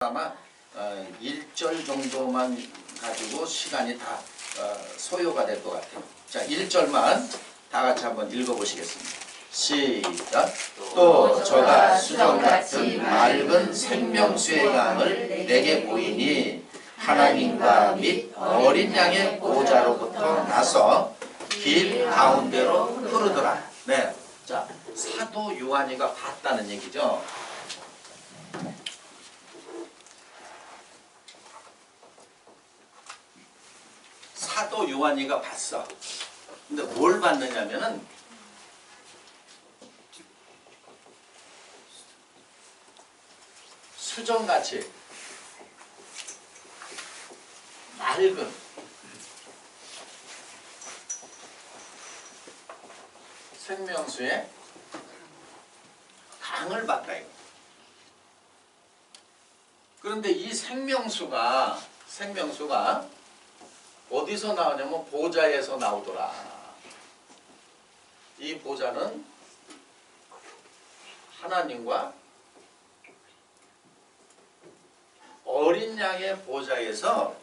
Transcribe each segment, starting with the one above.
아마 1절 정도만 가지고 시간이 다 소요가 될 것 같아요. 자, 1절만 다 같이 한번 읽어보시겠습니다. 시작. 또 저가 수정같은 맑은 생명수의 강을 내게 보이니 하나님과 및 어린 양의 보호자로부터 나서 길 가운데로 흐르더라. 네, 자, 사도 요한이가 봤다는 얘기죠. 사도 요한이가 봤어. 근데 뭘 봤느냐면은 수정같이 맑은 생명수의 강을 봤다 이거. 그런데 이 생명수가 어디서 나오냐면 보좌에서 나오더라. 이 보좌는 하나님과 어린 양의 보좌에서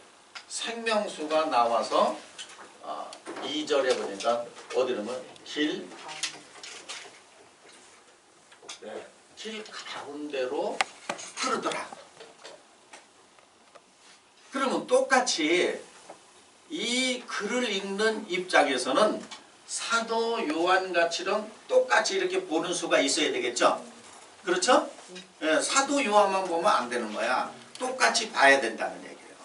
생명수가 나와서 2절에 보니까 어디냐면 길 가운데로 흐르더라. 그러면 똑같이 이 글을 읽는 입장에서는 사도 요한같이랑 똑같이 이렇게 보는 수가 있어야 되겠죠? 그렇죠? 예, 사도 요한만 보면 안 되는 거야. 똑같이 봐야 된다는 얘기예요.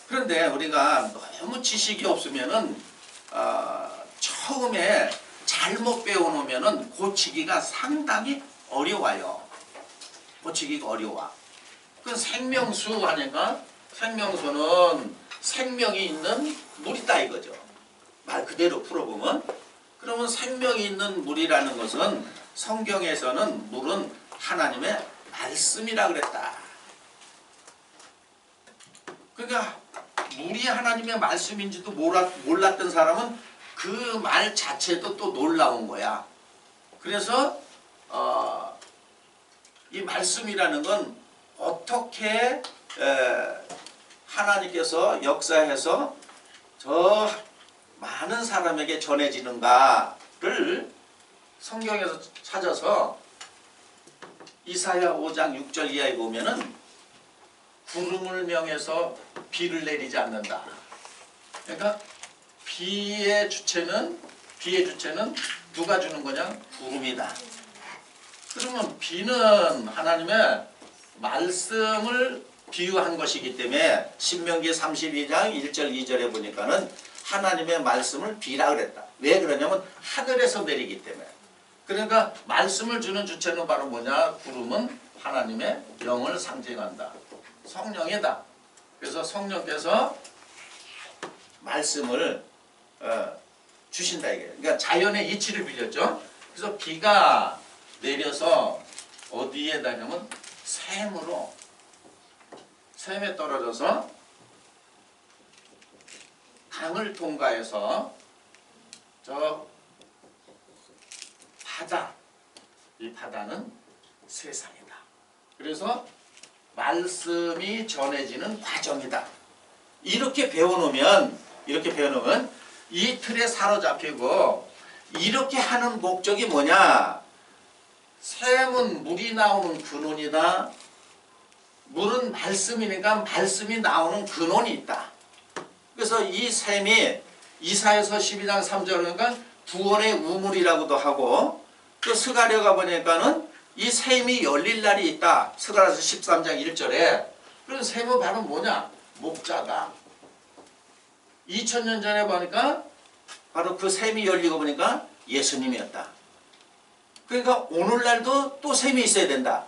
그런데 우리가 너무 지식이 없으면은 처음에 잘못 배워놓으면은 고치기가 상당히 어려워요. 고치기가 어려워. 그 생명수 하니까 생명수는 생명이 있는 물이다 이거죠. 말 그대로 풀어보면. 그러면 생명이 있는 물이라는 것은 성경에서는 물은 하나님의 말씀이라 그랬다. 그러니까 물이 하나님의 말씀인지도 몰랐던 사람은 그 말 자체도 또 놀라운 거야. 그래서 이 말씀이라는 건 어떻게 하나님께서 역사해서 저 많은 사람에게 전해지는가를 성경에서 찾아서 이사야 5장 6절 이하에 보면은 구름을 명해서 비를 내리지 않는다. 그러니까 비의 주체는 누가 주는 거냐? 구름이다. 그러면 비는 하나님의 말씀을 비유한 것이기 때문에 신명기 32장 1절 2절에 보니까는 하나님의 말씀을 비라 그랬다. 왜 그러냐면 하늘에서 내리기 때문에. 그러니까 말씀을 주는 주체는 바로 뭐냐? 구름은 하나님의 영을 상징한다. 성령이다. 그래서 성령께서 말씀을 주신다 이게. 그러니까 자연의 이치를 빌렸죠. 그래서 비가 내려서 어디에 다냐면 샘에 떨어져서 강을 통과해서 저 바다, 이 바다는 세상이다. 그래서 말씀이 전해지는 과정이다. 이렇게 배워놓으면 이 틀에 사로잡히고 이렇게 하는 목적이 뭐냐? 샘은 물이 나오는 근원이다. 물은 말씀이니까 말씀이 나오는 근원이 있다. 그래서 이 샘이 이사야서 12장 3절 그러니까 구원의 우물이라고도 하고 또 스가랴 가보니까는 이 샘이 열릴 날이 있다. 스가랴서 13장 1절에. 그런 샘은 바로 뭐냐? 목자다. 2000년 전에 보니까 바로 그 샘이 열리고 보니까 예수님이었다. 그러니까 오늘날도 또 샘이 있어야 된다.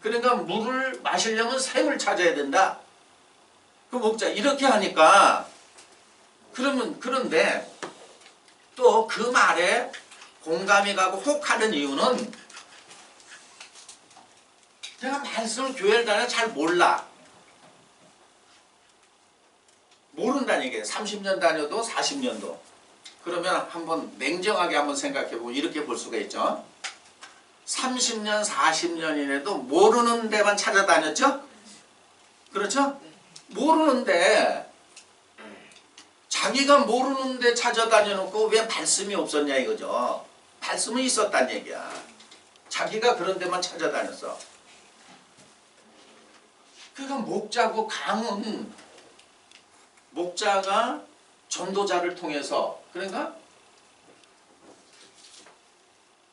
그러니까 물을 마시려면 샘을 찾아야 된다. 그 목자 이렇게 하니까 그런데 또 그 말에 공감이 가고 혹하는 이유는 제가 말씀을 교회를 다녀 잘 몰라. 모른다는 얘기예요. 30년 다녀도 40년도. 그러면 한번 냉정하게 한번 생각해 보면 이렇게 볼 수가 있죠. 30년, 40년이라도 모르는 데만 찾아다녔죠? 그렇죠? 모르는데 자기가 모르는데 찾아다녀놓고 왜 말씀이 없었냐 이거죠. 말씀은 있었단 얘기야. 자기가 그런 데만 찾아다녔어. 그러니까 목자고 강은 목자가 전도자를 통해서 그러니까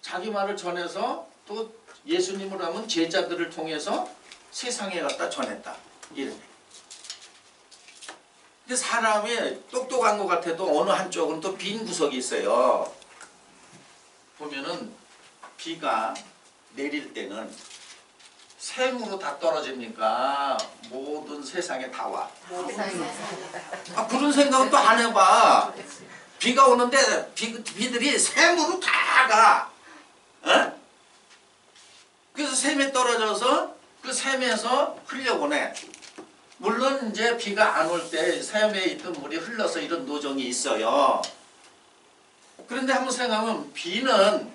자기 말을 전해서 또 예수님을 하면 제자들을 통해서 세상에 갖다 전했다. 이런. 근데 사람이 똑똑한 것 같아도 어느 한쪽은 또 빈 구석이 있어요. 보면은 비가 내릴 때는 샘으로 다 떨어집니까? 모든 세상에 다 와. 그런 생각은 또 안 해봐. 비가 오는데 비들이 샘으로 다 가. 어? 그래서 샘에 떨어져서 그 샘에서 흘려보내. 물론 이제 비가 안 올 때 샘에 있던 물이 흘러서 이런 노정이 있어요. 그런데 한번 생각하면 비는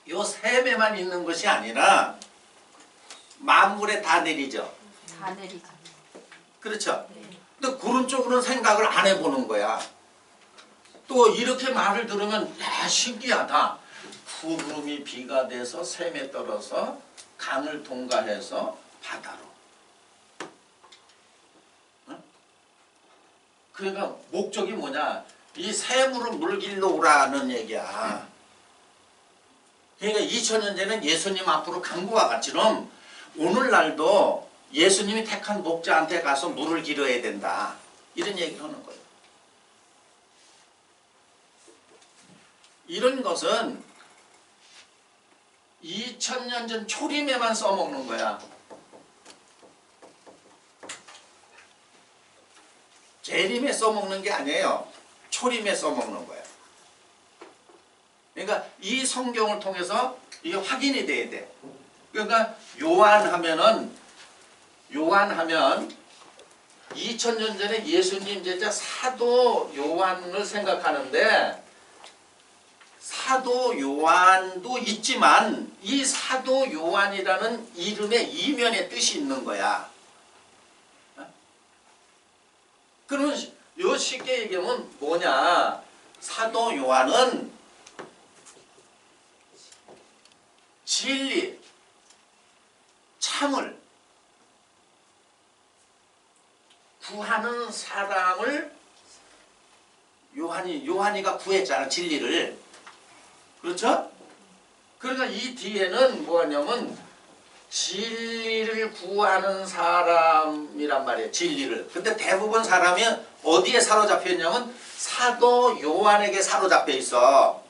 요 샘에만 있는 것이 아니라 만물에 다 내리죠. 다 내리죠. 그렇죠. 근데 그런 쪽으로는 생각을 안 해보는 거야. 또 이렇게 말을 들으면 야 신기하다. 구름이 비가 돼서 샘에 떨어서 강을 통과해서 바다로. 응? 그러니까 목적이 뭐냐? 이 샘으로 물길로 오라는 얘기야. 그러니까 2000년 전에는 예수님 앞으로 간 거와 같이럼 오늘날도 예수님이 택한 목자한테 가서 물을 길어야 된다. 이런 얘기를 하는 거예요. 이런 것은 2000년 전 초림에만 써먹는 거야. 재림에 써먹는 게 아니에요. 초림에 써먹는 거야. 그러니까 이 성경을 통해서 이게 확인이 돼야 돼. 그러니까 요한하면 2000년 전에 예수님 제자 사도 요한을 생각하는데 사도 요한도 있지만 이 사도 요한이라는 이름의 이면의 뜻이 있는 거야. 그러면 요 쉽게 얘기하면 뭐냐? 사도 요한은 진리, 참을 구하는 사람을 요한이가 구했잖아. 진리를. 그렇죠? 그러니까 이 뒤에는 뭐냐면 진리를 구하는 사람이란 말이에요. 진리를. 근데 대부분 사람이 어디에 사로잡혀 있냐면 사도 요한에게 사로잡혀 있어.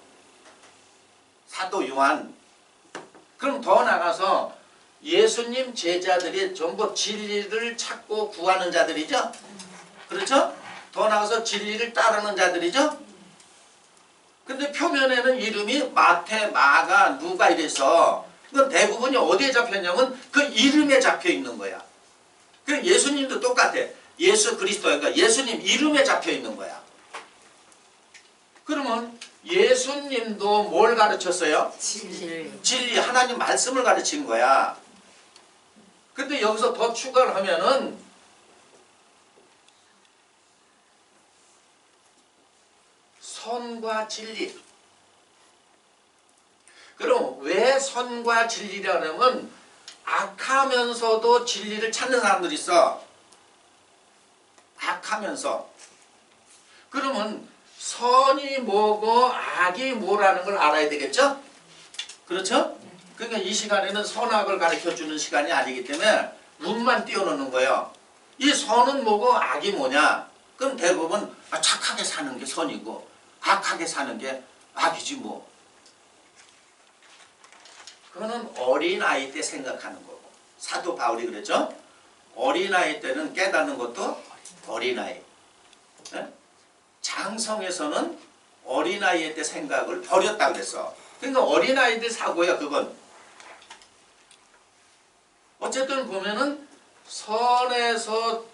사도 요한. 그럼 더 나가서 예수님 제자들이 전부 진리를 찾고 구하는 자들이죠. 그렇죠? 더 나가서 진리를 따르는 자들이죠. 근데 표면에는 이름이 마태, 마가, 누가 이래서 그건 대부분이 어디에 잡혔냐면 그 이름에 잡혀 있는 거야. 그 예수님도 똑같아. 예수 그리스도니까 예수님 이름에 잡혀 있는 거야. 그러면 예수님도 뭘 가르쳤어요? 진리. 하나님 말씀을 가르친 거야. 근데 여기서 더 추가를 하면은 선과 진리. 그럼 왜 선과 진리라면 악하면서도 진리를 찾는 사람들이 있어. 악하면서. 그러면 선이 뭐고 악이 뭐라는 걸 알아야 되겠죠? 그렇죠? 그러니까 이 시간에는 선악을 가르쳐주는 시간이 아니기 때문에 문만 띄워놓는 거예요. 이 선은 뭐고 악이 뭐냐? 그럼 대부분 착하게 사는 게 선이고 악하게 사는 게 악이지 뭐. 그거는 어린아이 때 생각하는 거고. 사도 바울이 그랬죠? 어린아이 때는 깨닫는 것도 어린아이. 네? 장성에서는 어린아이 때 생각을 버렸다 그랬어. 그러니까 어린아이들 사고야 그건. 어쨌든 보면은 선에서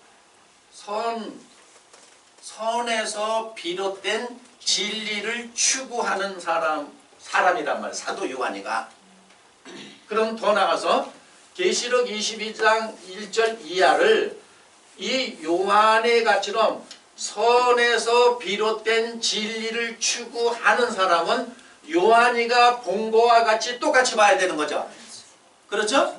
비롯된 진리를 추구하는 사람이란 말이야. 사도 요한이가. 그럼 더 나가서 계시록 22장 1절 이하를 이 요한의 가처럼 선에서 비롯된 진리를 추구하는 사람은 요한이가 본 거와 같이 똑같이 봐야 되는 거죠. 그렇죠?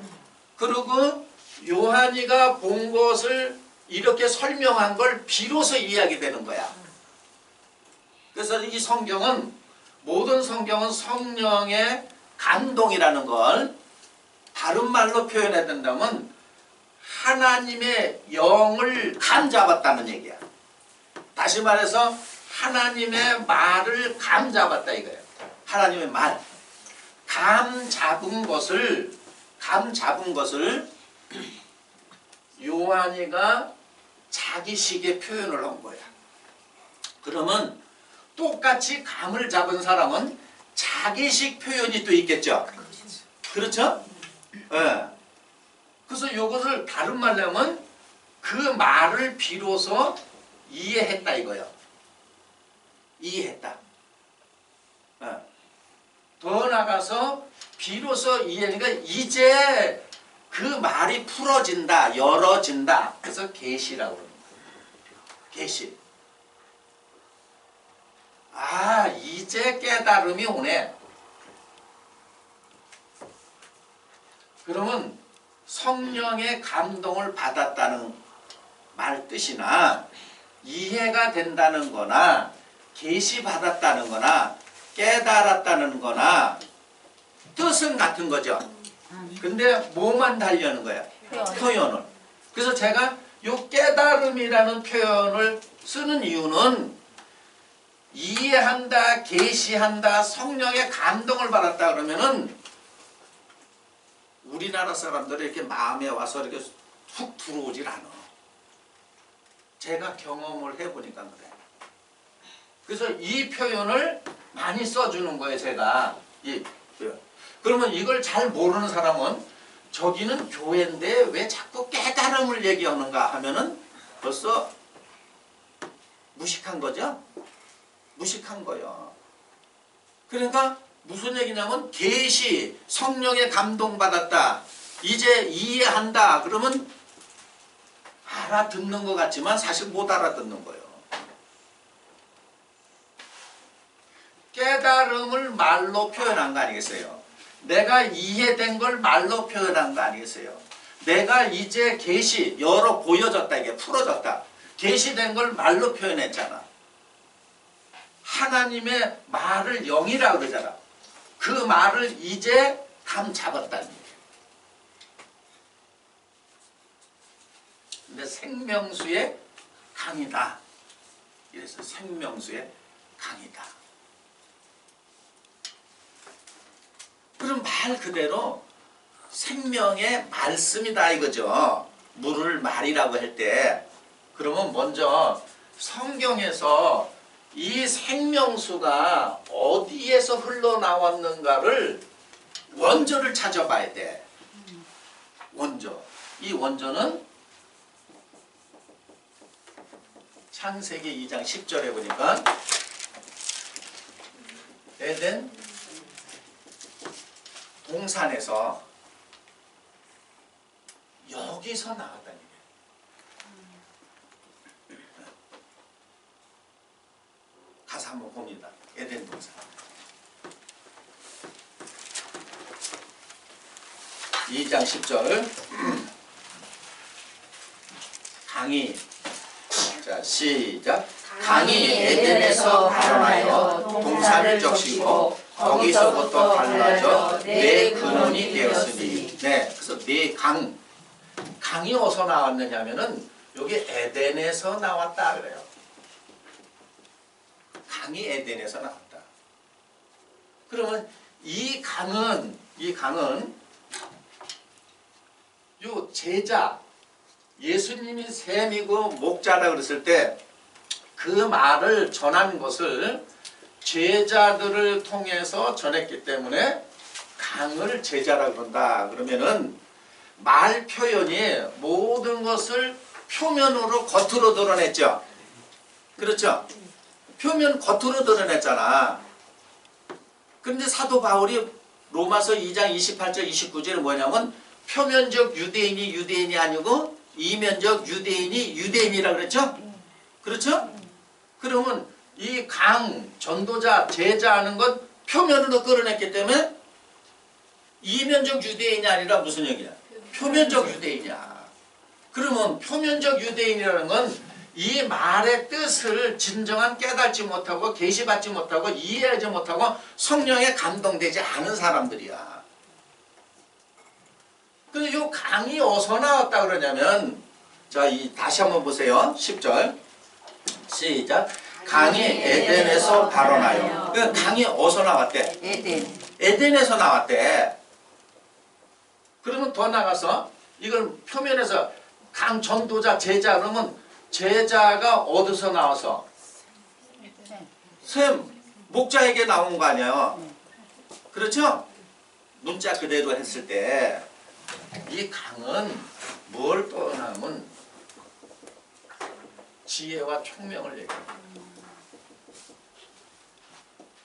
그리고 요한이가 본 것을 이렇게 설명한 걸 비로소 이해하게 되는 거야. 그래서 이 성경은, 모든 성경은 성령의 감동이라는 걸 다른 말로 표현해야 된다면 하나님의 영을 감잡았다는 얘기야. 다시 말해서 하나님의 말을 감잡았다 이거예요. 하나님의 말. 감잡은 것을 요한이가 자기식의 표현을 한 거야. 그러면 똑같이 감을 잡은 사람은 자기식 표현이 또 있겠죠. 그렇죠? 네. 그래서 이것을 다른 말로 하면 그 말을 비로소 이해했다 이거예요. 이해했다. 네. 더 나가서 비로소 이해하니까 이제 그 말이 풀어진다, 열어진다. 그래서 계시라고 그러는 거예요. 계시. 아, 이제 깨달음이 오네. 그러면 성령의 감동을 받았다는 말 뜻이나 이해가 된다는 거나 계시 받았다는 거나 깨달았다는 거나 뜻은 같은 거죠. 근데 뭐만 달려는 거야? 표현을. 그래서 제가 요 깨달음이라는 표현을 쓰는 이유는 이해한다, 계시한다, 성령의 감동을 받았다 그러면은 우리나라 사람들이 이렇게 마음에 와서 이렇게 훅 들어오질 않아. 제가 경험을 해보니까 그래. 그래서 이 표현을 많이 써주는 거예요, 제가. 그러면 이걸 잘 모르는 사람은 저기는 교회인데 왜 자꾸 깨달음을 얘기하는가 하면은 벌써 무식한 거죠? 무식한 거예요. 그러니까 무슨 얘기냐면 계시, 성령의 감동받았다. 이제 이해한다. 그러면 알아듣는 것 같지만 사실 못 알아듣는 거예요. 깨달음을 말로 표현한 거 아니겠어요? 내가 이해된 걸 말로 표현한 거 아니겠어요? 내가 이제 계시, 열어 보여졌다. 이게 풀어졌다. 계시된 걸 말로 표현했잖아. 하나님의 말을 영이라고 그러잖아. 그 말을 이제 감 잡았다는 얘기예요. 근데 생명수의 강이다. 이래서 생명수의 강이다. 그럼 말 그대로 생명의 말씀이다 이거죠. 물을 말이라고 할 때 그러면 먼저 성경에서 이 생명수가 어디에서 흘러나왔는가를 원조를 찾아봐야 돼. 원조. 이 원조는 창세기 2장 10절에 보니까 에덴 동산에서 여기서 나왔다는 얘기예요. 가서 한번 봅니다. 에덴 동산. 2장 10절. 강이, 자 시작. 강이 에덴에서 발원하여 동산을 적시고 거기서부터 갈라져 네 근원이 되었으니. 네, 그래서 네 강이 어디서 나왔느냐면은 여기 에덴에서 나왔다 그래요. 강이 에덴에서 나왔다. 그러면 이 강은 요 제자, 예수님이 샘이고 목자라 그랬을 때 그 말을 전한 것을 제자들을 통해서 전했기 때문에 강을 제자라 그런다. 그러면은 말 표현이 모든 것을 표면으로 겉으로 드러냈죠. 그렇죠? 표면 겉으로 드러냈잖아. 그런데 사도 바울이 로마서 2장 28절 29절은 뭐냐면 표면적 유대인이 유대인이 아니고 이면적 유대인이 유대인이라 그랬죠? 그렇죠? 그러면 이 강, 전도자, 제자 하는 건 표면으로 끌어냈기 때문에 이면적 유대인이 아니라 무슨 얘기야? 표면적 유대인이야. 그러면 표면적 유대인이라는 건 이 말의 뜻을 진정한 깨닫지 못하고 계시받지 못하고 이해하지 못하고 성령에 감동되지 않은 사람들이야. 근데 이 강이 어디서 나왔다 그러냐면 자, 다시 한번 보세요. 10절 시작. 강이 에덴에서 발원하여. 그러니까 강이 어디서 나왔대? 에덴에서 나왔대. 그러면 더 나가서 이걸 표면에서 강 전도자 제자 그러면 제자가 어디서 나와서? 샘, 목자에게 나온 거 아니에요. 그렇죠? 문자 그대로 했을 때 이 강은 뭘 떠나면 지혜와 총명을 얘기해요.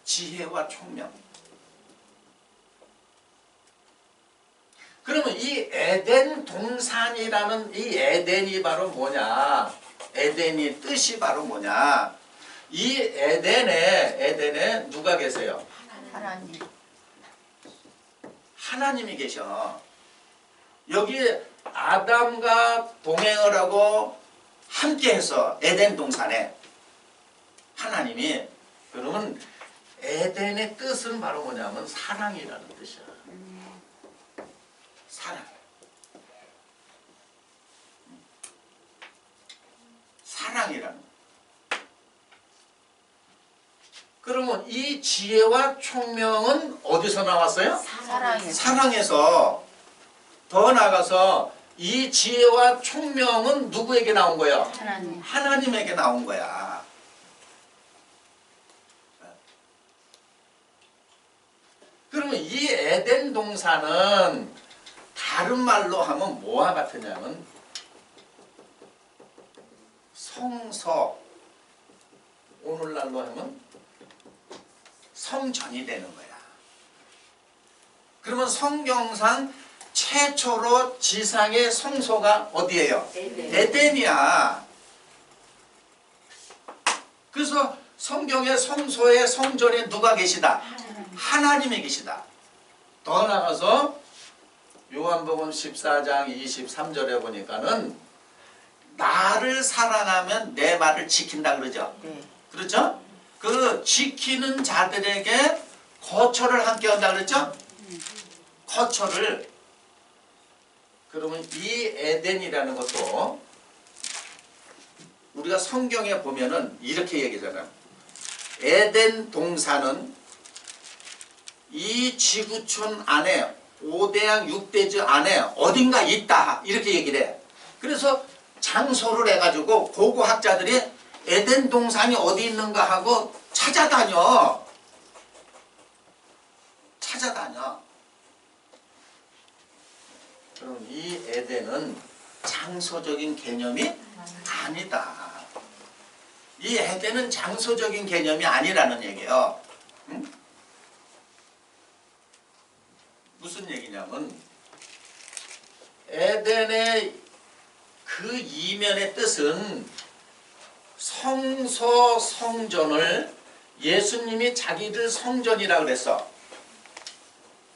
지혜와 총명. 그러면 이 에덴 동산이라는 이 에덴이 바로 뭐냐? 에덴이 뜻이 바로 뭐냐? 이 에덴에 누가 계세요? 하나님. 하나님이 계셔. 여기 아담과 동행을 하고 함께해서 에덴 동산에 하나님이 그러면 에덴의 뜻은 바로 뭐냐면 사랑이라는 뜻이야. 사랑. 사랑이라는. 그러면 이 지혜와 총명은 어디서 나왔어요? 사랑에서. 더 나아가서 이 지혜와 총명은 누구에게 나온 거예요? 하나님에게 나온 거야. 그러면 이 에덴 동산은 다른 말로 하면 뭐와 같으냐면 성서, 오늘날로 하면 성전이 되는 거야. 그러면 성경상 최초로 지상의 성소가 어디예요? 에덴이야. 그래서 성경의 성소의 성전에 누가 계시다? 하나님이 계시다. 더 나가서 요한복음 14장 23절에 보니까는 나를 사랑하면 내 말을 지킨다 그러죠. 그렇죠? 그 지키는 자들에게 거처를 함께 한다 그랬죠? 거처를. 그러면 이 에덴이라는 것도 우리가 성경에 보면은 이렇게 얘기하잖아요. 에덴 동산은 이 지구촌 안에 5대양 6대주 안에 어딘가 있다 이렇게 얘기를 해. 그래서 장소를 해가지고 고고학자들이 에덴 동산이 어디 있는가 하고 찾아다녀. 그럼 이 에덴은 장소적인 개념이 아니다. 이 에덴은 장소적인 개념이 아니라는 얘기예요. 응? 무슨 얘기냐면 에덴의 그 이면의 뜻은 성소 성전을 예수님이 자기들 성전이라고 그랬어.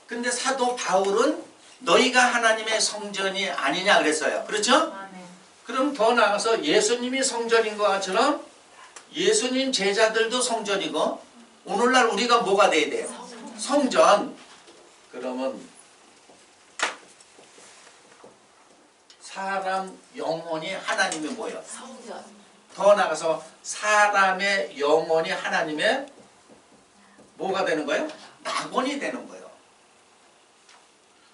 근데 사도 바울은 너희가 하나님의 성전이 아니냐 그랬어요. 그렇죠? 그럼 더 나아가서 예수님이 성전인 것처럼 예수님 제자들도 성전이고 오늘날 우리가 뭐가 돼야 돼요? 성전. 그러면 사람 영혼이 하나님이 뭐예요? 성전. 더 나아가서 사람의 영혼이 하나님의 뭐가 되는 거예요? 낙원이 되는 거예요.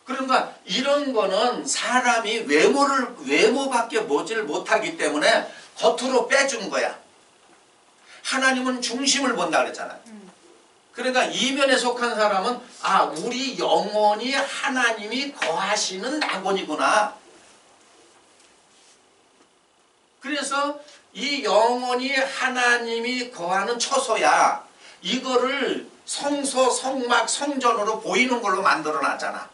그러니까 이런 거는 사람이 외모밖에 보지를 못하기 때문에 겉으로 빼준 거야. 하나님은 중심을 본다 그랬잖아요. 그러니까 이면에 속한 사람은 아, 우리 영혼이 하나님이 거하시는 낙원이구나. 그래서 이 영혼이 하나님이 거하는 처소야. 이거를 성소, 성막, 성전으로 보이는 걸로 만들어 놨잖아.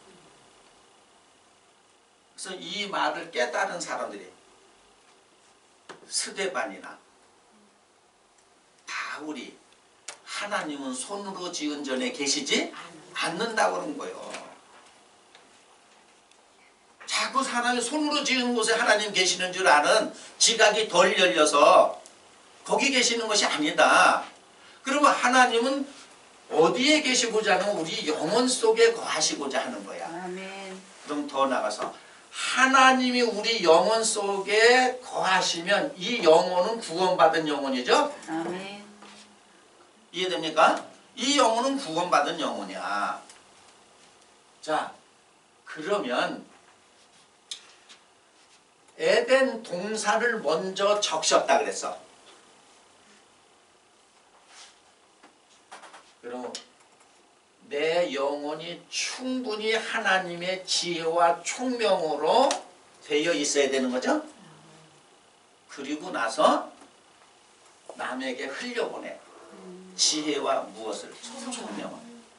그래서 이 말을 깨달은 사람들이 스데반이나 바울이 하나님은 손으로 지은 전에 계시지 않는다고 그런 거예요. 자꾸 사람이 손으로 지은 곳에 하나님 계시는 줄 아는 지각이 덜 열려서 거기 계시는 것이 아니다. 그러면 하나님은 어디에 계시고자 하는 우리 영혼 속에 거하시고자 하는 거야. 아멘. 그럼 더 나가서 하나님이 우리 영혼 속에 거하시면 이 영혼은 구원받은 영혼이죠. 아멘. 이해됩니까? 이 영혼은 구원받은 영혼이야. 자, 그러면 에덴 동산을 먼저 적셨다 그랬어. 그럼 내 영혼이 충분히 하나님의 지혜와 총명으로 되어 있어야 되는 거죠. 그리고 나서 남에게 흘려보내. 지혜와 무엇을? 총명을.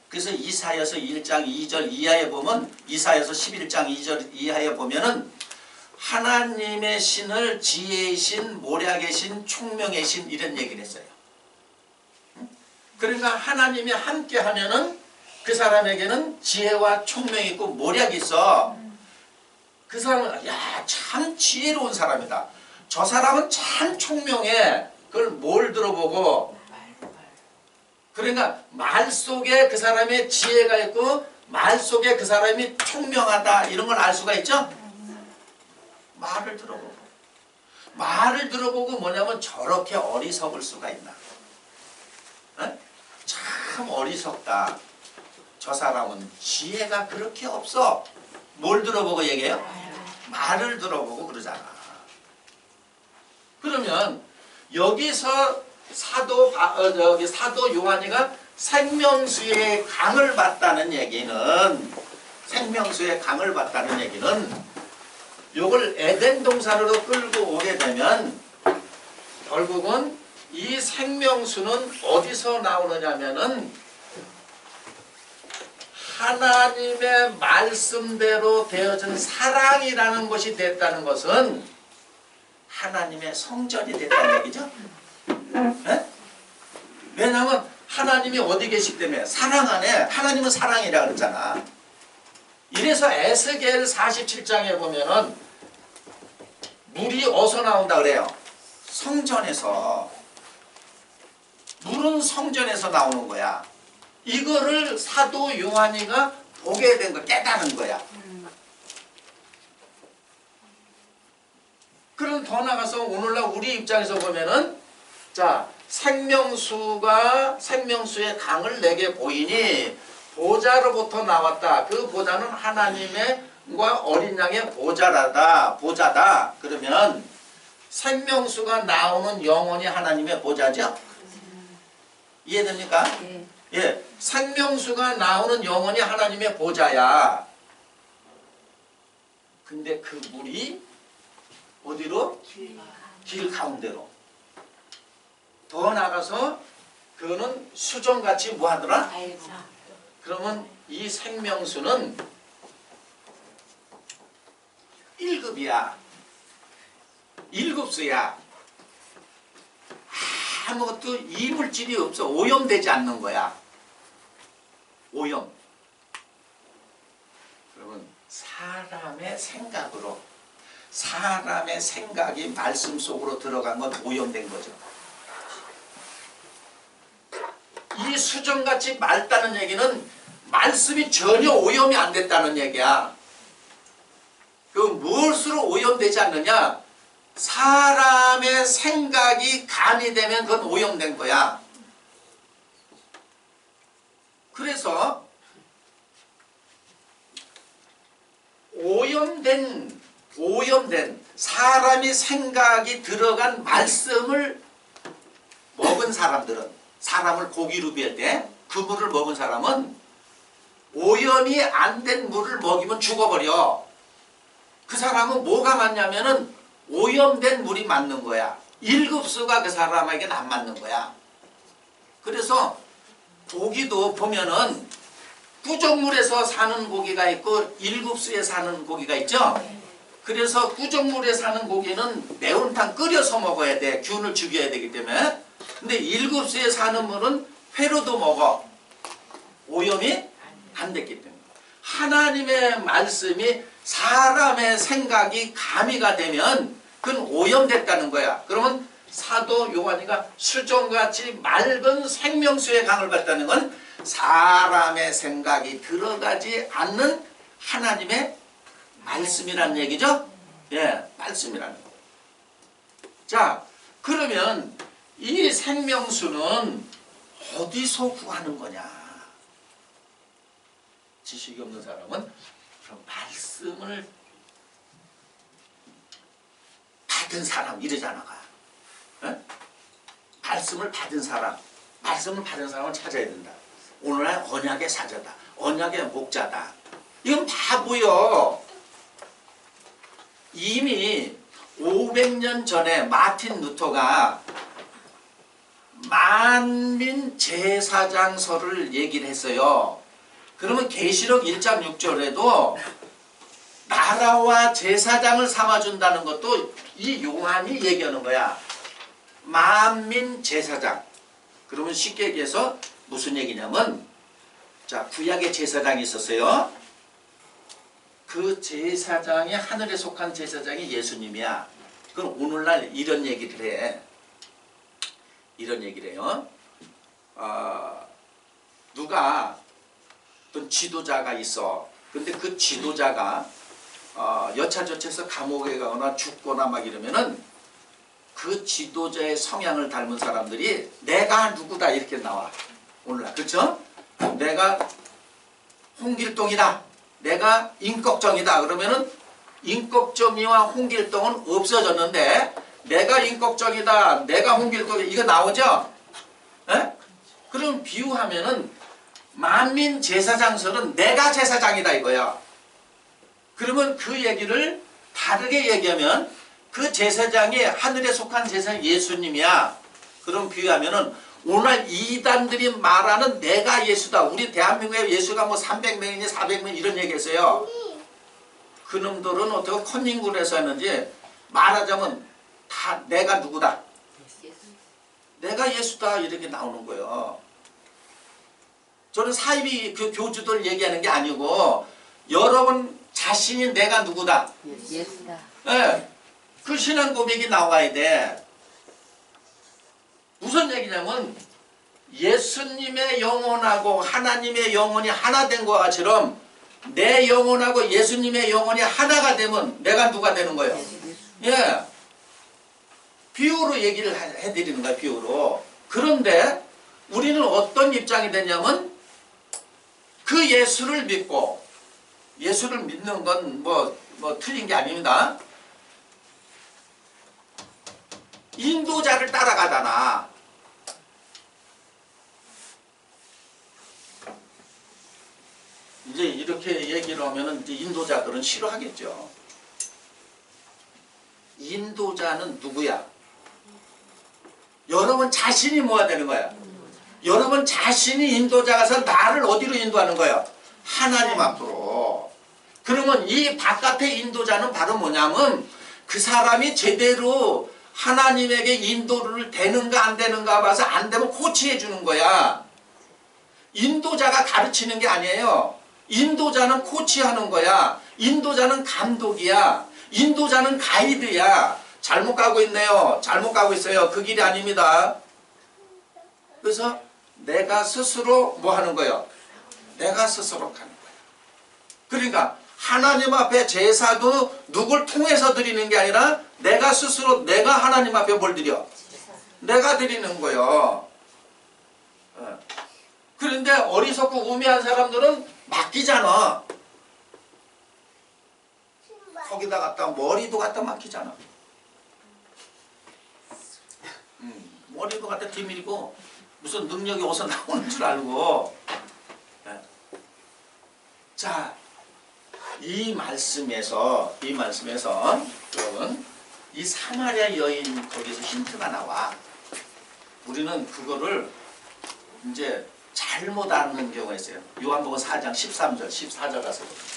그래서 이사야서 1장 2절 이하에 보면, 이사야서 11장 2절 이하에 보면은 하나님의 신을 지혜의 신, 모략의 신, 총명의 신 이런 얘기를 했어요. 그러니까 하나님이 함께 하면은 그 사람에게는 지혜와 총명이 있고 모략이 있어. 그 사람은 야, 참 지혜로운 사람이다. 저 사람은 참 총명해. 그걸 뭘 들어보고, 그러니까 말 속에 그 사람의 지혜가 있고 말 속에 그 사람이 총명하다 이런 걸 알 수가 있죠. 말을 들어보고. 말을 들어보고 뭐냐면 저렇게 어리석을 수가 있나. 어? 참 어리석다. 저 사람은 지혜가 그렇게 없어. 뭘 들어보고 얘기해요? 말을 들어보고 그러잖아. 그러면 여기서 사도 요한이가 생명수의 강을 받다는 얘기는, 생명수의 강을 받다는 얘기는 요걸 에덴 동산으로 끌고 오게 되면 결국은 이 생명수는 어디서 나오느냐면은 하나님의 말씀대로 되어진 사랑이라는 것이 됐다는 것은 하나님의 성전이 됐다는 얘기죠. 네? 왜냐하면 하나님이 어디 계시기 때문에 사랑 안에 하나님은 사랑이라 그랬잖아. 이래서 에스겔 47장에 보면은 물이 어디서 나온다 그래요? 성전에서. 물은 성전에서 나오는 거야. 이거를 사도 요한이가 보게 된 거, 깨달은 거야. 그럼 더 나가서 오늘날 우리 입장에서 보면은, 자, 생명수의 강을 내게 보이니 보좌로부터 나왔다. 그 보좌는 하나님과 어린 양의 보좌다. 그러면 생명수가 나오는 영혼이 하나님의 보좌죠? 이해됩니까? 네. 예, 생명수가 나오는 영혼이 하나님의 보좌야. 근데 그 물이 어디로? 길 가운데로. 더 나가서 그거는 수정같이 뭐하더라? 그러면 이 생명수는 1급이야. 1급수야. 아무것도 이물질이 없어. 오염되지 않는 거야. 오염. 그러면 사람의 생각으로, 사람의 생각이 말씀 속으로 들어간 건 오염된 거죠. 이 수정같이 맑다는 얘기는 말씀이 전혀 오염이 안 됐다는 얘기야. 그 무엇으로 오염되지 않느냐? 사람의 생각이 간이 되면 그건 오염된 거야. 그래서 오염된 사람이 생각이 들어간 말씀을 먹은 사람들은, 사람을 고기로 비할 때 그 물을 먹은 사람은 오염이 안 된 물을 먹이면 죽어버려. 그 사람은 뭐가 맞냐면은 오염된 물이 맞는 거야. 1급수가 그 사람에게는 안 맞는 거야. 그래서 고기도 보면은 구정물에서 사는 고기가 있고 일급수에 사는 고기가 있죠. 그래서 구정물에 사는 고기는 매운탕 끓여서 먹어야 돼. 균을 죽여야 되기 때문에. 근데 일급수에 사는 물은 회로도 먹어. 오염이 안 됐기 때문에. 하나님의 말씀이 사람의 생각이 가미가 되면 그건 오염됐다는 거야. 그러면 사도 요한이가 수정같이 맑은 생명수의 강을 받다는 건 사람의 생각이 들어가지 않는 하나님의 말씀이라는 얘기죠. 예, 말씀이라는 거. 자, 그러면 이 생명수는 어디서 구하는 거냐? 지식이 없는 사람은 그럼 말씀을 받은 사람 이러잖아. 예? 말씀을 받은 사람, 말씀을 받은 사람을 찾아야 된다. 오늘날 언약의 사자다. 언약의 목자다. 이건 다 보여. 이미 500년 전에 마틴 루터가 만민 제사장서를 얘기를 했어요. 그러면 계시록 1장 6절에도 나라와 제사장을 삼아준다는 것도 이 요한이 얘기하는 거야. 만민 제사장. 그러면 쉽게 얘기해서 무슨 얘기냐면, 자, 구약의 제사장이 있었어요. 그 제사장이, 하늘에 속한 제사장이 예수님이야. 그럼 오늘날 이런 얘기를 해. 이런 얘기를 해요. 누가 어떤 지도자가 있어. 근데 그 지도자가 여차저차해서 감옥에 가거나 죽거나 막 이러면은 그 지도자의 성향을 닮은 사람들이 내가 누구다 이렇게 나와. 오늘날. 그렇죠? 내가 홍길동이다. 내가 임꺽정이다. 그러면은 임꺽정이와 홍길동은 없어졌는데 내가 임꺽정이다. 내가 홍길동이다. 이거 나오죠? 에? 그럼 비유하면은 만민 제사장설은 내가 제사장이다 이거야. 그러면 그 얘기를 다르게 얘기하면 그 제사장이 하늘에 속한 제사장 예수님이야. 그럼 비유하면은 오늘 이단들이 말하는 내가 예수다. 우리 대한민국에 예수가 뭐 300명이니 400명 이런 얘기했어요. 그놈들은 어떻게 컨닝굴에서 했는지 말하자면 다 내가 누구다. 내가 예수다 이렇게 나오는 거예요. 저는 사이비 그 교주들 얘기하는 게 아니고 여러분 자신이 내가 누구다. 예수다. 네, 그 신앙 고백이 나와야 돼. 무슨 얘기냐면 예수님의 영혼하고 하나님의 영혼이 하나 된 것처럼 내 영혼하고 예수님의 영혼이 하나가 되면 내가 누가 되는 거예요? 예. 비유로 얘기를 해드리는 거야, 비유로. 그런데 우리는 어떤 입장이 되냐면 그 예수를 믿고, 예수를 믿는 건 뭐 틀린 게 아닙니다. 인도자를 따라가잖아. 이제 이렇게 얘기를 하면은 이제 인도자들은 싫어하겠죠. 인도자는 누구야? 여러분 자신이 뭐가 되는 거야? 여러분 자신이 인도자가서 나를 어디로 인도하는 거야? 하나님 앞으로. 그러면 이 바깥의 인도자는 바로 뭐냐면 그 사람이 제대로 하나님에게 인도를 되는가 안 되는가 봐서 안 되면 코치해 주는 거야. 인도자가 가르치는 게 아니에요. 인도자는 코치하는 거야. 인도자는 감독이야. 인도자는 가이드야. 잘못 가고 있네요. 잘못 가고 있어요. 그 길이 아닙니다. 그래서 내가 스스로 뭐 하는 거예요? 내가 스스로 가는 거예요. 그러니까 하나님 앞에 제사도 누굴 통해서 드리는 게 아니라 내가 스스로 내가 하나님 앞에 뭘 드려? 내가 드리는 거예요. 그런데 어리석고 우매한 사람들은 맡기잖아. 거기다 갖다 머리도 갖다 맡기잖아. 머리도 갖다 뒤밀고 무슨 능력이 어디서 나오는 줄 알고. 자, 이 말씀에서 여러분 이 사마리아 여인 거기서 힌트가 나와. 우리는 그거를 이제 잘못 아는 경우가 있어요. 요한복음 4장 13절, 14절 가서 보세요.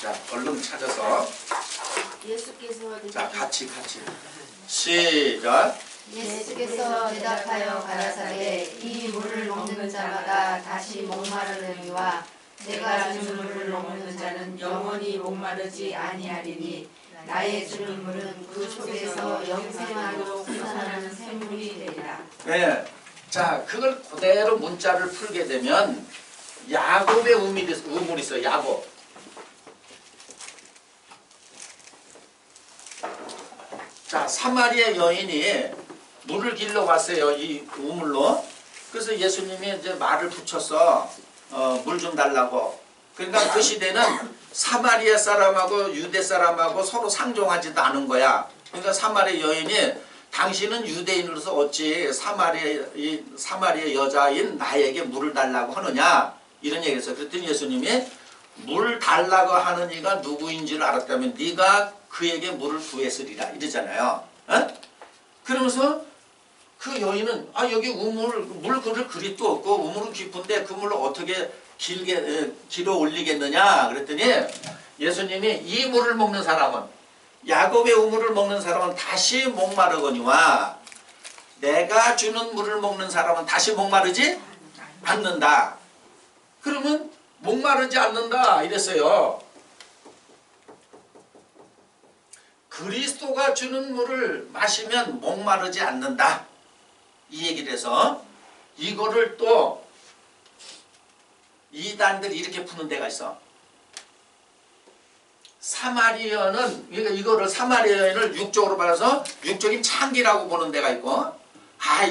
자, 얼른 찾아서. 예수께서 자, 같이. 시작. 예수께서 대답하여 가라사대 이 물을 먹는 자마다 다시 목마르느니와 내가 주는 물을 먹는 자는 영원히 목마르지 아니하리니 나의 주는 물은 그 속에서 영생하도록 솟아나는 샘물이 되리라. 네. 자, 그걸 그대로 문자를 풀게 되면 야곱의 우물이 있어요. 야곱. 자, 사마리아 여인이 물을 길러 왔어요. 이 우물로. 그래서 예수님이 이제 말을 붙여서 물 좀 달라고. 그러니까 그 시대는 사마리아 사람하고 유대 사람하고 서로 상종하지도 않은 거야. 그러니까 사마리아 여인이 당신은 유대인으로서 어찌 사마리아 여자인 나에게 물을 달라고 하느냐 이런 얘기했어요. 그랬더니 예수님이 물 달라고 하는 이가 누구인지를 알았다면 네가 그에게 물을 구했으리라 이러잖아요. 어? 그러면서 그 여인은 여기 물 그릇 그릇도 없고 우물은 깊은데 그 물을 어떻게 길어 올리겠느냐 그랬더니 예수님이 이 물을 먹는 사람은 야곱의 우물을 먹는 사람은 다시 목마르거니와 내가 주는 물을 먹는 사람은 다시 목마르지 않는다. 그러면 목마르지 않는다 이랬어요. 그리스도가 주는 물을 마시면 목마르지 않는다. 이 얘기를 해서 이거를 또 이단들이 이렇게 푸는 데가 있어. 사마리아는 그러니까 이거를 사마리아인을 육적으로 봐서 육적인 창기라고 보는 데가 있고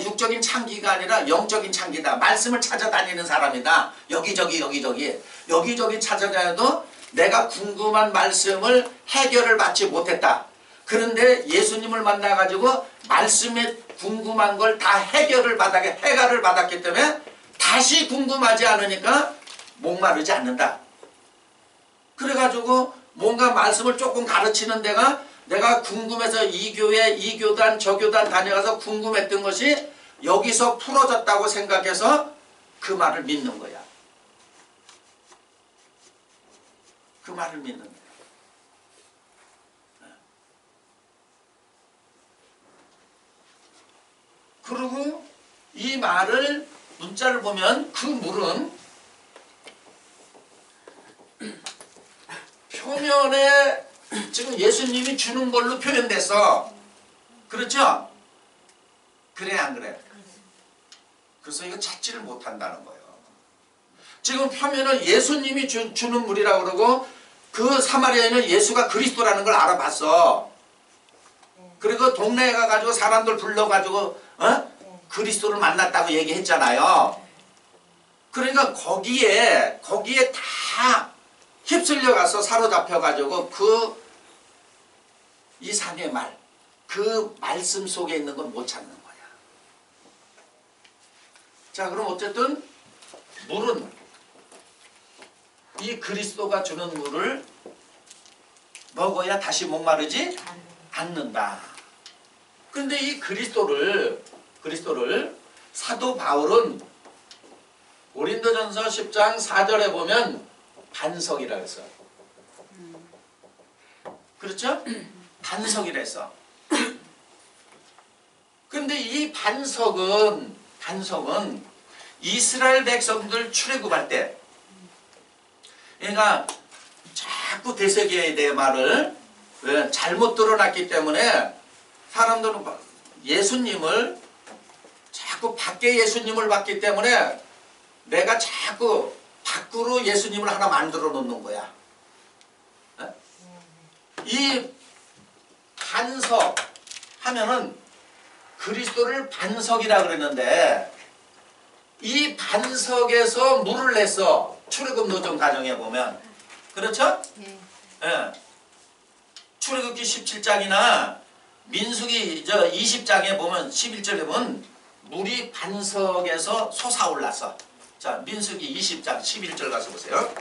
육적인 창기가 아니라 영적인 창기다. 말씀을 찾아다니는 사람이다. 여기저기 찾아다녀도 내가 궁금한 말씀을 해결을 받지 못했다. 그런데 예수님을 만나가지고 말씀에 궁금한 걸 다 해결을 받았기 때문에 다시 궁금하지 않으니까 목마르지 않는다. 그래가지고 뭔가 말씀을 조금 가르치는 데가 내가 궁금해서 이 교회, 이 교단, 저 교단 다녀가서 궁금했던 것이 여기서 풀어졌다고 생각해서 그 말을 믿는 거야. 그 말을 믿는 거야. 그리고 이 말을 문자를 보면 그 물은 표면에 지금 예수님이 주는 걸로 표현됐어. 그렇죠? 그래 안 그래? 그래서 이거 찾지를 못한다는 거예요. 지금 표면은 예수님이 주는 물이라고 그러고 그 사마리아인은 예수가 그리스도라는 걸 알아봤어. 그리고 동네에 가가지고 사람들 불러가지고 그리스도를 만났다고 얘기했잖아요. 그러니까 거기에 다 휩쓸려 가서 사로잡혀가지고 그 이상의 말, 그 말씀 속에 있는 건 못 찾는 거야. 자, 그럼 어쨌든 물은 이 그리스도가 주는 물을 먹어야 다시 목마르지 않는다. 그런데 이 그리스도를 사도 바울은 고린도전서 10장 4절에 보면 반석이라 그랬어. 그렇죠? 반석이라 했어. 그런데 이 반석은 이스라엘 백성들 출애굽할 때 그러니까 자꾸 되새겨야 돼 말을 잘못 드러났기 때문에 사람들은 예수님을 자꾸 밖에 예수님을 봤기 때문에 내가 자꾸 밖으로 예수님을 하나 만들어 놓는 거야. 이 반석 하면은 그리스도를 반석이라 그랬는데 이 반석에서 물을 냈어. 출애굽 노정 가정에 보면. 그렇죠? 네. 예. 출애굽기 17장이나 민수기 20장에 보면 11절에 보면 물이 반석에서 솟아올랐어. 자, 민수기 20장 11절 가서 보세요.